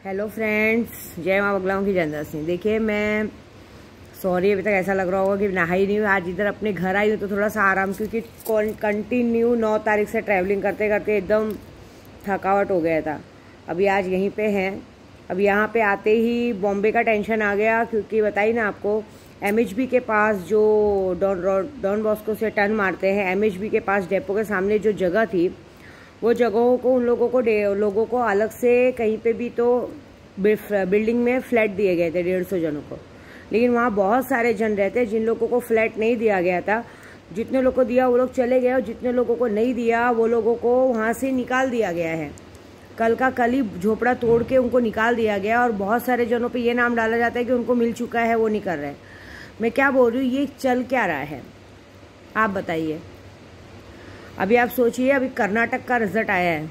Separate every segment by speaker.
Speaker 1: Hello friends, जय माँ बगलाओं की जयंदा सिंह। देखिए, मैं सॉरी अभी तक ऐसा लग रहा होगा कि नहाई नहीं हूँ। आज इधर अपने घर आई हूँ तो थोड़ा सा आराम, क्योंकि कंटिन्यू 9 तारीख से ट्रैवलिंग करते करते एकदम थकावट हो गया था। अभी आज यहीं पे हैं। अब यहाँ पे आते ही बॉम्बे का टेंशन आ गया, क्योंकि बताइए ना आपको, MHB के पास जो डॉन बॉस्को से टर्न मारते हैं, MHB के पास डेपो के सामने जो जगह थी, वो जगहों को उन लोगों को अलग से कहीं पे भी तो बिल्डिंग में फ्लैट दिए गए थे 150 जनों को। लेकिन वहाँ बहुत सारे जन रहते हैं जिन लोगों को फ्लैट नहीं दिया गया था। जितने लोगों को दिया वो लोग चले गए, और जितने लोगों को नहीं दिया वो लोगों को वहाँ से निकाल दिया गया है। कल का कल ही झोपड़ा तोड़ के उनको निकाल दिया गया, और बहुत सारे जनों पे ये नाम डाला जाता है कि उनको मिल चुका है, वो नहीं कर रहे। मैं क्या बोल रही हूँ, ये चल क्या रहा है आप बताइए। अभी आप सोचिए, अभी कर्नाटक का रिजल्ट आया है।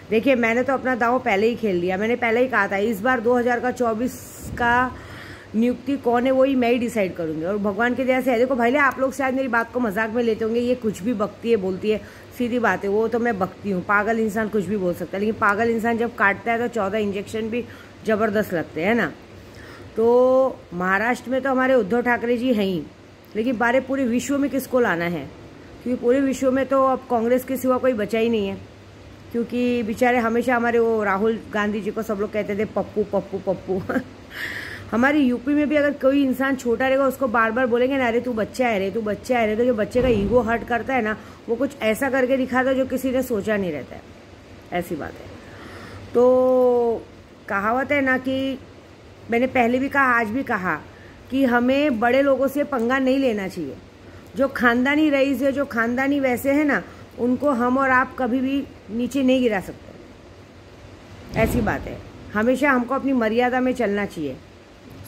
Speaker 1: देखिए, मैंने तो अपना दांव पहले ही खेल लिया। मैंने पहले ही कहा था इस बार 2024 का नियुक्ति कौन है वही मैं ही डिसाइड करूंगी, और भगवान की दया से है। देखो भाई, आप लोग शायद मेरी बात को मजाक में लेते होंगे, ये कुछ भी बकती है बोलती है। सीधी बात है, वो तो मैं बकती हूँ। पागल इंसान कुछ भी बोल सकता है, लेकिन पागल इंसान जब काटता है तो 14 इंजेक्शन भी जबरदस्त लगते हैं ना। तो महाराष्ट्र में तो हमारे उद्धव ठाकरे जी हैं ही, लेकिन बारे पूरे विश्व में किसको लाना है? क्योंकि पूरे विश्व में तो अब कांग्रेस के सिवा कोई बचा ही नहीं है। क्योंकि बेचारे हमेशा हमारे वो राहुल गांधी जी को सब लोग कहते थे पप्पू पप्पू पप्पू। हमारी यूपी में भी अगर कोई इंसान छोटा रहेगा, उसको बार बार बोलेंगे ना, अरे तू बच्चा है रे, तू बच्चा है रे, तो जो बच्चे का ईगो हर्ट करता है ना, वो कुछ ऐसा करके दिखाता है जो किसी ने सोचा नहीं रहता है। ऐसी बात है। तो कहावत है ना, कि मैंने पहले भी कहा, आज भी कहा, कि हमें बड़े लोगों से पंगा नहीं लेना चाहिए। जो खानदानी रईस है, जो खानदानी वैसे है ना, उनको हम और आप कभी भी नीचे नहीं गिरा सकते। ऐसी बात है। हमेशा हमको अपनी मर्यादा में चलना चाहिए।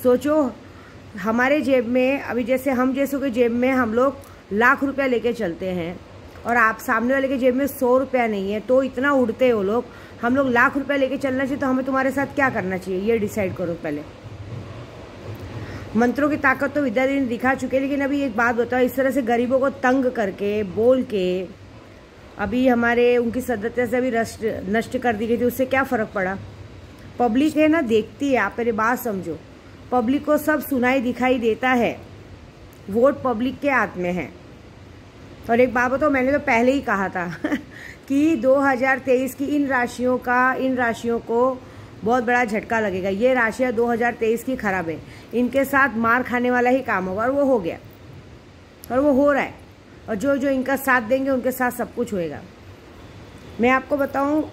Speaker 1: सोचो, हमारे जेब में अभी जैसे हम जैसों के जेब में हम लोग लाख रुपया लेके चलते हैं, और आप सामने वाले के जेब में 100 रुपया नहीं है, तो इतना उड़ते हो लोग। हम लोग लाख रुपया लेके चलना चाहिए, तो हमें तुम्हारे साथ क्या करना चाहिए ये डिसाइड करो पहले। मंत्रों की ताकत तो विद्यार्थी ने दिखा चुके, लेकिन अभी एक बात बताओ, इस तरह से गरीबों को तंग करके बोल के अभी हमारे उनकी सदस्यता से अभी नष्ट कर दी गई थी, उससे क्या फ़र्क पड़ा? पब्लिक है ना, देखती है। आप मेरी बात समझो, पब्लिक को सब सुनाई दिखाई देता है। वोट पब्लिक के हाथ में है। और एक बात बताओ, मैंने तो पहले ही कहा था कि 2023 की इन राशियों को बहुत बड़ा झटका लगेगा। ये राशियाँ 2023 की खराब है, इनके साथ मार खाने वाला ही काम होगा, और वो हो गया, और वो हो रहा है। और जो जो इनका साथ देंगे उनके साथ सब कुछ होएगा। मैं आपको बताऊं,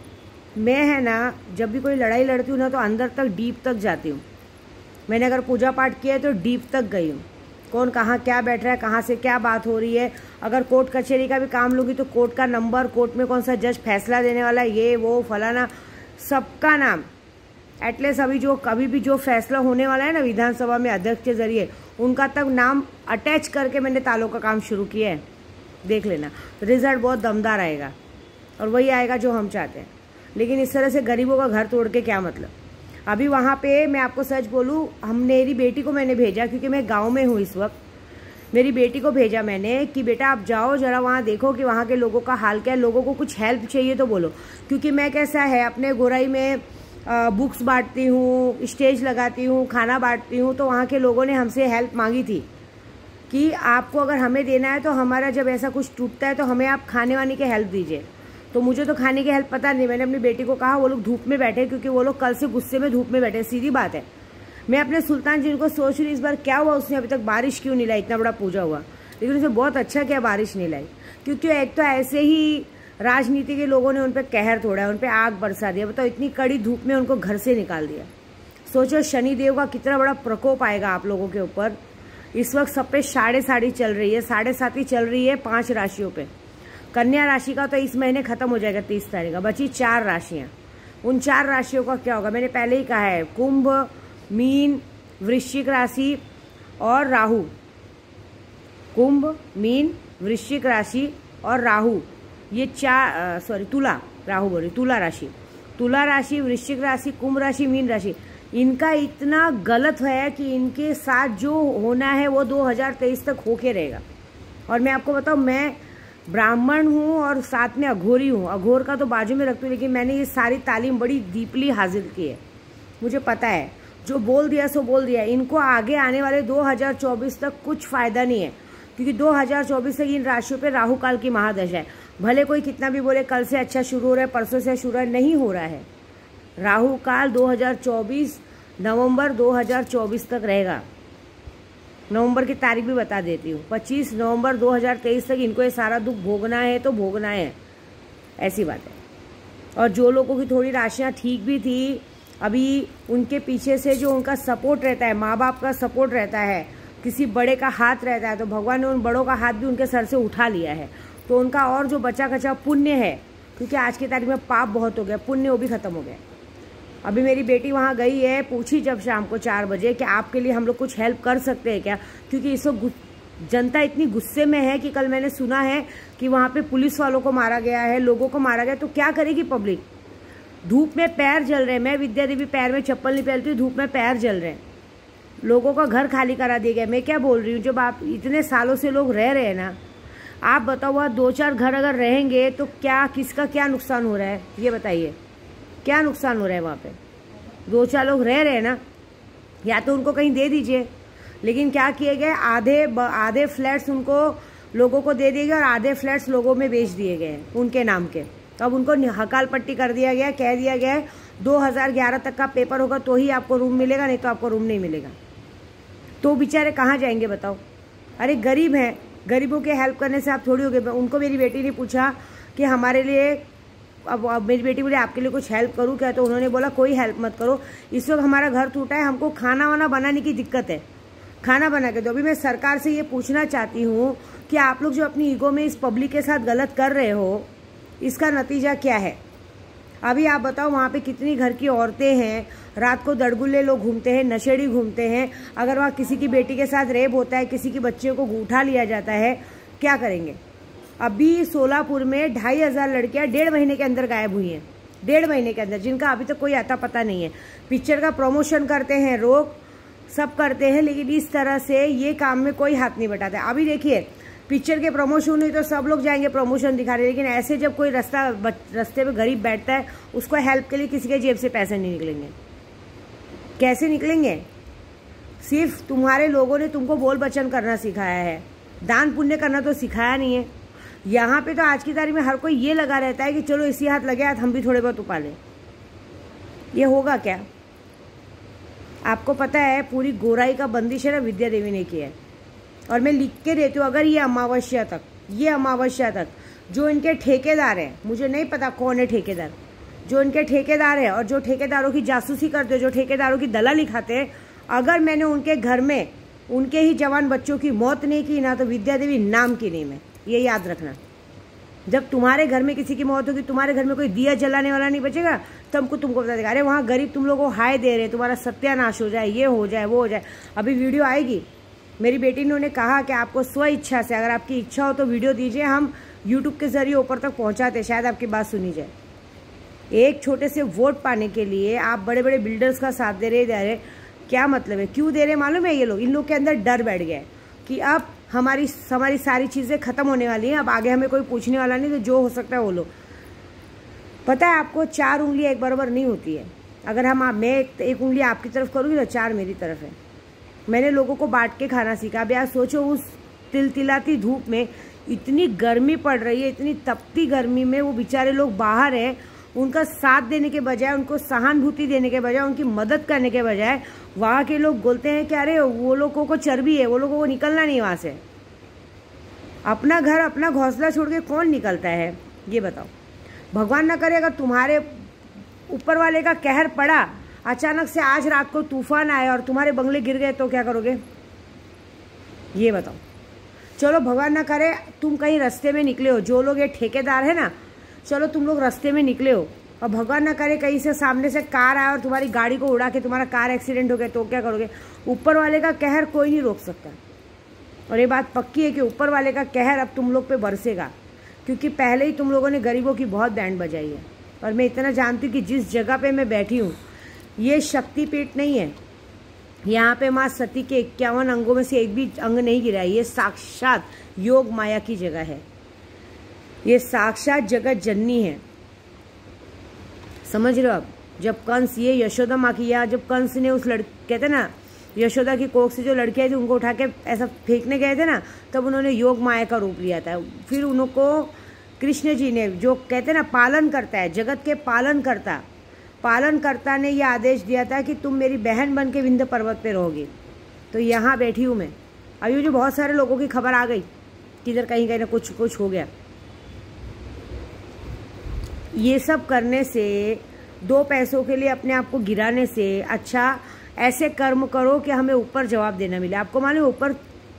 Speaker 1: मैं है ना, जब भी कोई लड़ाई लड़ती हूँ ना, तो अंदर तक डीप तक जाती हूँ। मैंने अगर पूजा पाठ किया है तो डीप तक गई हूँ। कौन कहाँ क्या बैठ रहा है, कहाँ से क्या बात हो रही है। अगर कोर्ट कचहरी का भी काम लूँगी तो कोर्ट का नंबर, कोर्ट में कौन सा जज फैसला देने वाला है, ये वो फलाना, सबका नाम। एटलीस्ट अभी जो कभी भी जो फैसला होने वाला है ना विधानसभा में अध्यक्ष के जरिए, उनका तक नाम अटैच करके मैंने तालों का काम शुरू किया है। देख लेना, रिजल्ट बहुत दमदार आएगा, और वही आएगा जो हम चाहते हैं। लेकिन इस तरह से गरीबों का घर तोड़ के क्या मतलब? अभी वहाँ पे मैं आपको सच बोलूँ, मेरी बेटी को मैंने भेजा, क्योंकि मैं गाँव में हूँ इस वक्त। मेरी बेटी को भेजा मैंने कि बेटा आप जाओ जरा वहाँ देखो कि वहाँ के लोगों का हाल क्या है, लोगों को कुछ हेल्प चाहिए तो बोलो। क्योंकि मैं कैसा है, अपने गोराई में बुक्स बांटती हूँ, स्टेज लगाती हूँ, खाना बांटती हूँ, तो वहाँ के लोगों ने हमसे हेल्प मांगी थी कि आपको अगर हमें देना है तो हमारा जब ऐसा कुछ टूटता है तो हमें आप खाने वाने की हेल्प दीजिए। तो मुझे तो खाने की हेल्प पता नहीं। मैंने अपनी बेटी को कहा, वो लोग धूप में बैठे, क्योंकि वो लोग कल से गुस्से में धूप में बैठे। सीधी बात है। मैं अपने सुल्तान जी को सोच रही, इस बार क्या हुआ, उसने अभी तक बारिश क्यों नहीं लाई? इतना बड़ा पूजा हुआ, लेकिन उसने बहुत अच्छा किया बारिश नहीं लाई। क्योंकि एक तो ऐसे ही राजनीति के लोगों ने उन पर कहर तोड़ा है, उन पर आग बरसा दिया। बताओ, इतनी कड़ी धूप में उनको घर से निकाल दिया। सोचो शनिदेव का कितना बड़ा प्रकोप आएगा आप लोगों के ऊपर। इस वक्त सब पे 7.5 चल रही है, 7.5 चल रही है 5 राशियों पे। कन्या राशि का तो इस महीने खत्म हो जाएगा 30 तारीख का, बची 4 राशियां। उन 4 राशियों का क्या होगा मैंने पहले ही कहा है। कुंभ, मीन, वृश्चिक राशि और राहु। कुंभ, मीन, वृश्चिक राशि और राहु, ये तुला, राहु बोल रही, तुला राशि, वृश्चिक राशि, कुंभ राशि, मीन राशि, इनका इतना गलत है कि इनके साथ जो होना है वो 2023 तक होके रहेगा। और मैं आपको बताऊं, मैं ब्राह्मण हूँ और साथ में अघोरी हूँ। अघोर का तो बाजू में रखती हूँ, लेकिन मैंने ये सारी तालीम बड़ी डीपली हासिल की है। मुझे पता है, जो बोल दिया सो बोल दिया। इनको आगे आने वाले 2024 तक कुछ फ़ायदा नहीं है, क्योंकि 2024 तक इन राशियों पे राहु काल की महादशा है। भले कोई कितना भी बोले कल से अच्छा शुरू हो रहा है, परसों से शुरू है, नहीं हो रहा है। राहु काल 2024 नवंबर 2024 तक रहेगा। नवंबर की तारीख भी बता देती हूँ, 25 नवंबर 2023 तक इनको ये सारा दुख भोगना है तो भोगना है, ऐसी बात है। और जो लोगों की थोड़ी राशियाँ ठीक भी थी, अभी उनके पीछे से जो उनका सपोर्ट रहता है, माँ बाप का सपोर्ट रहता है, किसी बड़े का हाथ रहता है, तो भगवान ने उन बड़ों का हाथ भी उनके सर से उठा लिया है। तो उनका और जो बचा कचा पुण्य है, क्योंकि आज की तारीख में पाप बहुत हो गया, पुण्य वो भी खत्म हो गया। अभी मेरी बेटी वहाँ गई है, पूछी जब शाम को 4 बजे कि आपके लिए हम लोग कुछ हेल्प कर सकते हैं क्या, क्योंकि इस वक्त जनता इतनी गुस्से में है कि कल मैंने सुना है कि वहाँ पे पुलिस वालों को मारा गया है, लोगों को मारा गया। तो क्या करेगी पब्लिक? धूप में पैर जल रहे हैं। मैं विद्या देवी पैर में चप्पल नहीं पहनती हूँ, धूप में पैर जल रहे हैं। लोगों का घर खाली करा दिया गया। मैं क्या बोल रही हूँ, जब आप इतने सालों से लोग रह रहे हैं ना, आप बताओ वहाँ 2-4 घर अगर रहेंगे तो क्या, किसका क्या नुकसान हो रहा है, ये बताइए। क्या नुकसान हो रहा है वहाँ पे? 2-4 लोग रह रहे हैं ना, या तो उनको कहीं दे दीजिए। लेकिन क्या किए गए, आधे फ्लैट्स उनको लोगों को दे दिए गए और आधे फ्लैट्स लोगों में बेच दिए गए उनके नाम के। तो अब उनको हकाल पट्टी कर दिया गया, कह दिया गया है 2011 तक का पेपर होगा तो ही आपको रूम मिलेगा, नहीं तो आपको रूम नहीं मिलेगा। तो बेचारे कहाँ जाएंगे बताओ? अरे गरीब हैं, गरीबों के हेल्प करने से आप थोड़ी हो गए। उनको मेरी बेटी ने पूछा कि हमारे लिए, अब मेरी बेटी बोली आपके लिए कुछ हेल्प करूँ क्या, तो उन्होंने बोला कोई हेल्प मत करो, इस वक्त हमारा घर टूटा है, हमको खाना वाना बनाने की दिक्कत है, खाना बना के दो। अभी मैं सरकार से ये पूछना चाहती हूँ कि आप लोग जो अपनी ईगो में इस पब्लिक के साथ गलत कर रहे हो, इसका नतीजा क्या है? अभी आप बताओ, वहाँ पे कितनी घर की औरतें हैं, रात को दड़गुल्ले लोग घूमते हैं, नशेड़ी घूमते हैं। अगर वहाँ किसी की बेटी के साथ रेप होता है, किसी की बच्चे को उठा लिया जाता है, क्या करेंगे? अभी सोलापुर में 2500 लड़कियाँ 1.5 महीने के अंदर गायब हुई हैं, 1.5 महीने के अंदर, जिनका अभी तक कोई आता पता नहीं है। पिक्चर का प्रमोशन करते हैं, रोक सब करते हैं, लेकिन इस तरह से ये काम में कोई हाथ नहीं बटाता है। अभी देखिए, पिक्चर के प्रमोशन हुई तो सब लोग जाएंगे प्रमोशन दिखाने, लेकिन ऐसे जब कोई रास्ते पे गरीब बैठता है, उसको हेल्प के लिए किसी के जेब से पैसे नहीं निकलेंगे। कैसे निकलेंगे? सिर्फ तुम्हारे लोगों ने तुमको बोल बचन करना सिखाया है, दान पुण्य करना तो सिखाया नहीं है। यहाँ पे तो आज की तारीख में हर कोई ये लगा रहता है कि चलो इसी हाथ लगे हाथ हम भी थोड़े बहुत उपा लें। ये होगा क्या? आपको पता है पूरी गोराई का बंदिश है ना विद्या देवी ने किया है। और मैं लिख के देती हूँ, अगर ये अमावस्या तक जो इनके ठेकेदार हैं, मुझे नहीं पता कौन है ठेकेदार, जो इनके ठेकेदार है और जो ठेकेदारों की जासूसी करते हैं, जो ठेकेदारों की दलाली खाते हैं, अगर मैंने उनके घर में उनके ही जवान बच्चों की मौत नहीं की ना, तो विद्या देवी नाम की नहीं मैं, ये याद रखना। जब तुम्हारे घर में किसी की मौत होगी, तुम्हारे घर में कोई दिया जलाने वाला नहीं बचेगा, तब तुमको बता देगा अरे वहाँ गरीब तुम लोगों को हाय दे रहे, तुम्हारा सत्यानाश हो जाए, ये हो जाए, वो हो जाए। अभी वीडियो आएगी, मेरी बेटी ने उन्हें कहा कि आपको स्व इच्छा से, अगर आपकी इच्छा हो तो वीडियो दीजिए, हम यूट्यूब के जरिए ऊपर तक पहुँचाते, शायद आपकी बात सुनी जाए। एक छोटे से वोट पाने के लिए आप बड़े बड़े बिल्डर्स का साथ दे रहे, क्या मतलब है? क्यों दे रहे मालूम है? ये लोग, इन लोग के अंदर डर बैठ गया है कि अब हमारी सारी चीज़ें खत्म होने वाली हैं, अब आगे हमें कोई पूछने वाला नहीं, तो जो हो सकता है वो लो। पता है आपको, 4 उंगलियां एक बराबर नहीं होती है। अगर मैं एक उंगली आपकी तरफ करूँगी तो 4 मेरी तरफ है। मैंने लोगों को बांट के खाना सीखा। अब यार सोचो, उस तिलतिलाती धूप में इतनी गर्मी पड़ रही है, इतनी तपती गर्मी में वो बेचारे लोग बाहर हैं, उनका साथ देने के बजाय, उनको सहानुभूति देने के बजाय, उनकी मदद करने के बजाय, वहाँ के लोग बोलते हैं कि अरे वो लोगों को चर्बी है, वो लोगों को निकलना नहीं वहाँ से। अपना घर, अपना घोंसला छोड़ के कौन निकलता है, ये बताओ? भगवान ना करे अगर तुम्हारे ऊपर वाले का कहर पड़ा, अचानक से आज रात को तूफान आए और तुम्हारे बंगले गिर गए, तो क्या करोगे? ये बताओ। चलो भगवान ना करे तुम कहीं रास्ते में निकले हो, जो लोग ये ठेकेदार है ना, चलो तुम लोग रास्ते में निकले हो और भगवान ना करे कहीं से सामने से कार आया और तुम्हारी गाड़ी को उड़ा के तुम्हारा कार एक्सीडेंट हो गया, तो क्या करोगे? ऊपर वाले का कहर कोई नहीं रोक सकता। और ये बात पक्की है कि ऊपर वाले का कहर अब तुम लोग पे बरसेगा, क्योंकि पहले ही तुम लोगों ने गरीबों की बहुत बैंड बजाई है। और मैं इतना जानती हूँ कि जिस जगह पे मैं बैठी हूँ, ये शक्तिपीठ नहीं है, यहाँ पे माँ सती के 51 अंगों में से एक भी अंग नहीं गिरा है। ये साक्षात योग माया की जगह है, ये साक्षात जगत जननी है, समझ रहे हो आप? जब कंस, ये यशोदा माँ की, या जब कंस ने उस कहते ना यशोदा की कोख से जो लड़की आई थी उनको उठा के ऐसा फेंकने गए थे ना, तब उन्होंने योग माया का रूप लिया था। फिर उनको कृष्ण जी ने, जो कहते ना पालन करता है, जगत के पालन करता ने यह आदेश दिया था कि तुम मेरी बहन बन के विंध्य पर्वत पे रहोगी। तो यहाँ बैठी हूँ मैं। अभी जो बहुत सारे लोगों की खबर आ गई कि इधर कहीं कहीं ना कुछ हो गया। ये सब करने से, 2 पैसों के लिए अपने आप को गिराने से अच्छा ऐसे कर्म करो कि हमें ऊपर जवाब देना मिले। आपको मालूम ऊपर,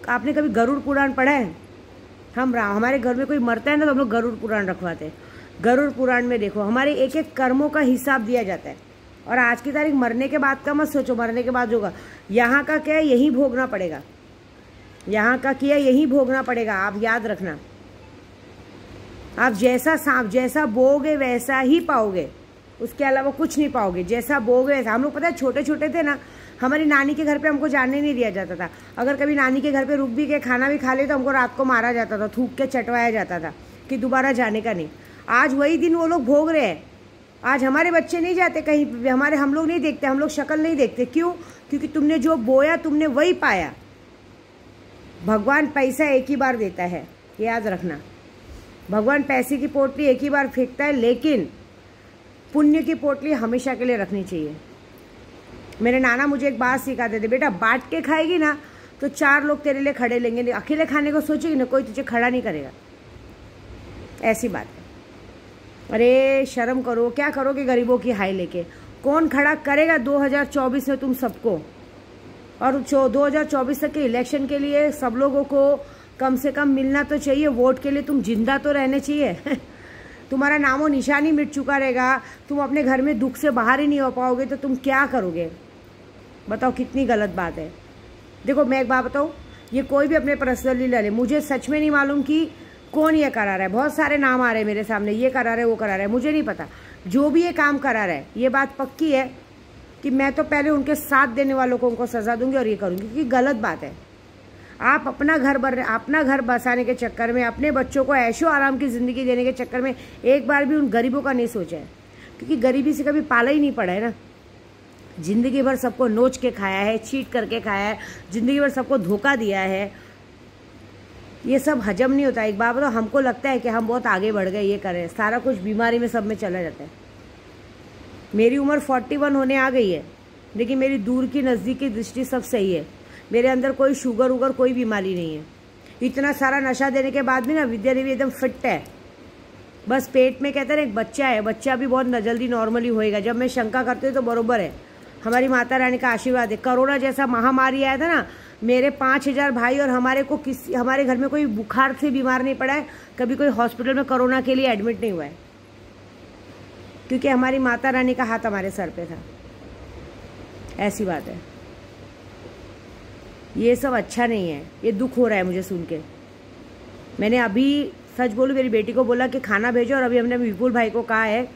Speaker 1: आपने कभी गरुड़ पुराण पढ़ा है? हमारे घर में कोई मरता है ना तो हम लोग गरुड़ पुराण रखवाते हैं। गरुड़ पुराण में देखो हमारे एक एक कर्मों का हिसाब दिया जाता है। और आज की तारीख मरने के बाद का मत सोचो, मरने के बाद होगा। यहाँ का क्या है, यही भोगना पड़ेगा। यहाँ का किया यही भोगना पड़ेगा, आप याद रखना। आप जैसा बोगे वैसा ही पाओगे, उसके अलावा कुछ नहीं पाओगे। जैसा बोगे वैसा। हम लोग पता है छोटे छोटे थे ना, हमारी नानी के घर पे हमको जाने नहीं दिया जाता था। अगर कभी नानी के घर पे रुक भी के खाना भी खा ले तो हमको रात को मारा जाता था, थूक के चटवाया जाता था कि दोबारा जाने का नहीं। आज वही दिन वो लोग भोग रहे हैं। आज हमारे बच्चे नहीं जाते कहीं, हम लोग नहीं देखते, हम लोग शक्ल नहीं देखते। क्यों? क्योंकि तुमने जो बोया तुमने वही पाया। भगवान पैसा एक ही बार देता है, याद रखना। भगवान पैसे की पोटली एक ही बार फेंकता है, लेकिन पुण्य की पोटली हमेशा के लिए रखनी चाहिए। मेरे नाना मुझे एक बात सिखाते थे, बेटा बांट के खाएगी ना तो 4 लोग तेरे लिए खड़े लेंगे, अकेले खाने को सोचेगी ना कोई तुझे खड़ा नहीं करेगा। ऐसी बात है। अरे शर्म करो, क्या करोगे गरीबों की हाय लेके? कौन खड़ा करेगा 2024 में तुम सबको? और 2024 तक के इलेक्शन के लिए सब लोगों को कम से कम मिलना तो चाहिए, वोट के लिए तुम जिंदा तो रहने चाहिए। तुम्हारा नामो निशान ही मिट चुका रहेगा, तुम अपने घर में दुख से बाहर ही नहीं हो पाओगे तो तुम क्या करोगे? बताओ कितनी गलत बात है। देखो मैं एक बात बताऊँ, ये कोई भी अपने पर्सनली ले ले, मुझे सच में नहीं मालूम कि कौन ये करा रहा है। बहुत सारे नाम आ रहे हैं मेरे सामने, ये करा रहा है वो करा रहा है, मुझे नहीं पता। जो भी ये काम करा रहा है, ये बात पक्की है कि मैं तो पहले उनके साथ देने वालों को उनको सजा दूंगी और ये करूंगी, क्योंकि गलत बात है। आप अपना घर बसाने के चक्कर में, अपने बच्चों को ऐशो आराम की ज़िंदगी देने के चक्कर में एक बार भी उन गरीबों का नहीं सोचा है, क्योंकि गरीबी से कभी पाला ही नहीं पड़ा है ना। जिंदगी भर सबको नोच के खाया है, चीट करके खाया है, जिंदगी भर सबको धोखा दिया है। ये सब हजम नहीं होता। एक बार बताओ, हमको लगता है कि हम बहुत आगे बढ़ गए, ये करें, सारा कुछ बीमारी में सब में चला जाता है। मेरी उम्र 41 होने आ गई है, लेकिन मेरी दूर की नज़दीक की दृष्टि सब सही है। मेरे अंदर कोई शुगर उगर कोई बीमारी नहीं है। इतना सारा नशा देने के बाद भी ना विद्या देवी एकदम फिट है। बस पेट में कहते हैं एक बच्चा है, बच्चा भी बहुत जल्दी नॉर्मली होएगा। जब मैं शंका करती हूँ तो बरोबर है, हमारी माता रानी का आशीर्वाद है। कोरोना जैसा महामारी आया था ना, मेरे 5000 भाई और हमारे घर में कोई बुखार से बीमार नहीं पड़ा है, कभी कोई हॉस्पिटल में कोरोना के लिए एडमिट नहीं हुआ है, क्योंकि हमारी माता रानी का हाथ हमारे सर पे था। ऐसी बात है। ये सब अच्छा नहीं है, ये दुख हो रहा है मुझे सुन के। मैंने अभी सच बोलूं, मेरी बेटी को बोला कि खाना भेजो, और अभी हमने विपुल भाई को कहा है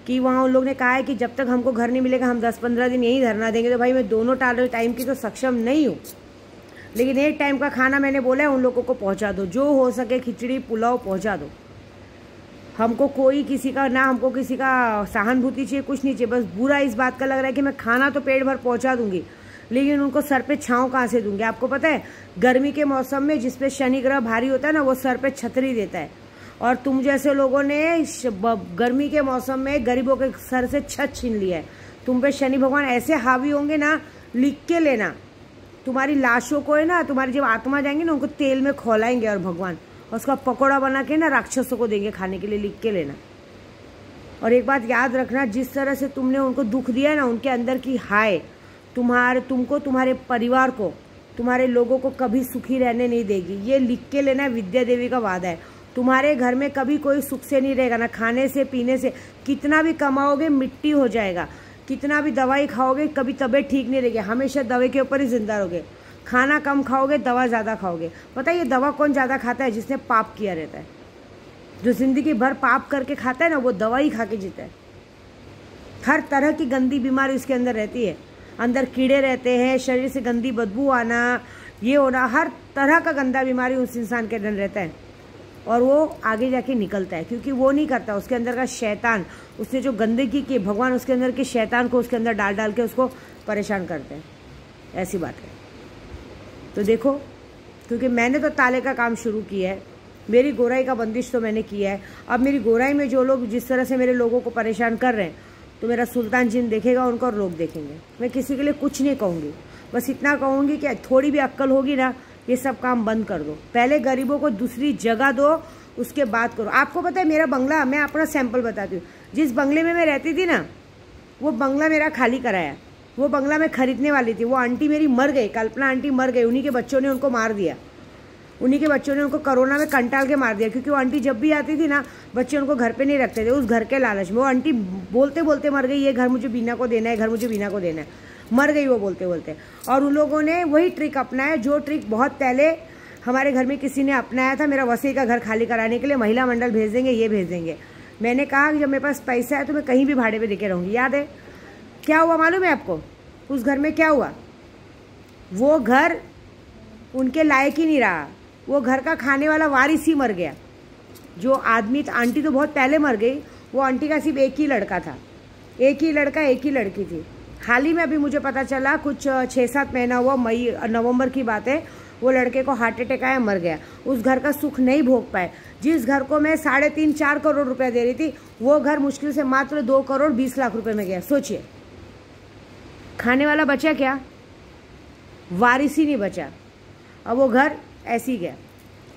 Speaker 1: कि वहाँ उन लोग ने कहा है कि जब तक हमको घर नहीं मिलेगा हम 10-15 दिन यहीं धरना देंगे। तो भाई मैं दोनों टाइम की तो सक्षम नहीं हूँ, लेकिन एक टाइम का खाना मैंने बोला है उन लोगों को पहुँचा दो, जो हो सके खिचड़ी पुलाव पहुँचा दो। हमको कोई किसी का ना, हमको किसी का सहानुभूति चाहिए, कुछ नहीं चाहिए। बस बुरा इस बात का लग रहा है कि मैं खाना तो पेट भर पहुँचा दूंगी, लेकिन उनको सर पे छाँव कहाँ से दूंगी? आपको पता है गर्मी के मौसम में जिसपे शनि ग्रह भारी होता है ना, वो सर पे छतरी देता है। और तुम जैसे लोगों ने गर्मी के मौसम में गरीबों के सर से छत छीन लिया है। तुम पे शनि भगवान ऐसे हावी होंगे ना, लिख के लेना। तुम्हारी लाशों को है ना, तुम्हारी जब आत्मा जाएंगे ना, उनको तेल में खौलाएंगे और भगवान, और उसका पकौड़ा बना के ना राक्षसों को देंगे खाने के लिए, लिख के लेना। और एक बात याद रखना, जिस तरह से तुमने उनको दुख दिया ना, उनके अंदर की हाय तुमको, तुम्हारे परिवार को, तुम्हारे लोगों को कभी सुखी रहने नहीं देगी। ये लिख के लेना, विद्या देवी का वादा है। तुम्हारे घर में कभी कोई सुख से नहीं रहेगा, ना खाने से पीने से। कितना भी कमाओगे मिट्टी हो जाएगा, कितना भी दवाई खाओगे कभी तबीयत ठीक नहीं रहेगी, हमेशा दवाई के ऊपर ही जिंदा रहोगे। खाना कम खाओगे, दवा ज़्यादा खाओगे। पता है ये दवा कौन ज़्यादा खाता है? जिसने पाप किया रहता है। जो जिंदगी भर पाप करके खाता है ना, वो दवा ही खा के जीता है। हर तरह की गंदी बीमारी उसके अंदर रहती है। अंदर कीड़े रहते हैं, शरीर से गंदी बदबू आना, ये होना, हर तरह का गंदा बीमारी उस इंसान के अंदर रहता है। और वो आगे जाके निकलता है, क्योंकि वो नहीं करता, उसके अंदर का शैतान, उसने जो गंदगी की, भगवान उसके अंदर के शैतान को उसके अंदर डाल डाल के उसको परेशान करते हैं। ऐसी बात है। तो देखो, क्योंकि मैंने तो ताले का काम शुरू किया है, मेरी गोराई का बंदिश तो मैंने किया है। अब मेरी गोराई में जो लोग जिस तरह से मेरे लोगों को परेशान कर रहे हैं, तो मेरा सुल्तान जिन देखेगा, उनको और लोग देखेंगे। मैं किसी के लिए कुछ नहीं कहूँगी, बस इतना कहूँगी कि थोड़ी भी अक्ल होगी ना, ये सब काम बंद कर दो। पहले गरीबों को दूसरी जगह दो, उसके बाद करो। आपको पता है मेरा बंगला, मैं अपना सैंपल बताती हूँ, जिस बंगले में मैं रहती थी ना, वो बंगला मेरा खाली कराया। वो बंगला मैं खरीदने वाली थी, वो आंटी मेरी मर गई, कल्पना आंटी मर गई, उन्हीं के बच्चों ने उनको मार दिया। उन्हीं के बच्चों ने उनको कोरोना में कंटाल के मार दिया, क्योंकि वो आंटी जब भी आती थी ना, बच्चे उनको घर पे नहीं रखते थे, उस घर के लालच में। वो आंटी बोलते बोलते मर गई, ये घर मुझे बीना को देना है, घर मुझे बीना को देना है, मर गई वो बोलते बोलते। और उन लोगों ने वही ट्रिक अपनाया, जो ट्रिक बहुत पहले हमारे घर में किसी ने अपनाया था, मेरा वसी का घर खाली कराने के लिए। महिला मंडल भेज देंगे, ये भेज देंगे। मैंने कहा कि जब मेरे पास पैसा है तो मैं कहीं भी भाड़े पे देके रहूँगी। याद है क्या हुआ मालूम है आपको? उस घर में क्या हुआ? वो घर उनके लायक ही नहीं रहा। वो घर का खाने वाला वारिस ही मर गया। जो आदमी, आंटी तो बहुत पहले मर गई, वो आंटी का सिर्फ एक ही लड़का था, एक ही लड़का, एक ही लड़की थी। हाल ही में अभी मुझे पता चला, कुछ 6-7 महीना हुआ, मई नवंबर की बात है, वो लड़के को हार्ट अटैक आया, मर गया। उस घर का सुख नहीं भोग पाए। जिस घर को मैं 3.5-4 करोड़ रुपए दे रही थी, वो घर मुश्किल से मात्र 2 करोड़ 20 लाख रुपए में गया। सोचिए, खाने वाला बचा क्या? वारिस ही नहीं बचा। अब वो घर ऐसे ही गया।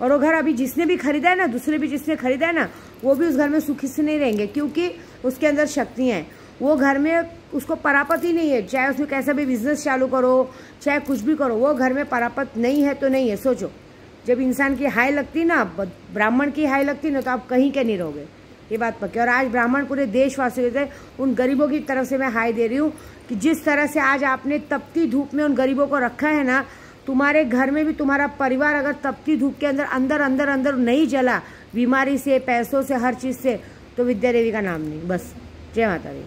Speaker 1: और वो घर अभी जिसने भी खरीदा है ना, दूसरे भी जिसने खरीदा है ना, वो भी उस घर में सुखी से नहीं रहेंगे, क्योंकि उसके अंदर शक्तियाँ हैं। वो घर में उसको परापत ही नहीं है, चाहे उसमें कैसा भी बिजनेस चालू करो, चाहे कुछ भी करो, वो घर में परापत नहीं है तो नहीं है। सोचो, जब इंसान की हाय लगती ना, ब्राह्मण की हाय लगती ना, तो आप कहीं के नहीं रहोगे, ये बात पक्की। और आज ब्राह्मण पूरे देशवासियों से, उन गरीबों की तरफ से मैं हाय दे रही हूँ कि जिस तरह से आज आपने तपती धूप में उन गरीबों को रखा है ना, तुम्हारे घर में भी तुम्हारा परिवार अगर तपती धूप के अंदर अंदर अंदर नहीं जला, बीमारी से, पैसों से, हर चीज़ से, तो विद्या देवी का नाम नहीं। बस, जय माता दी।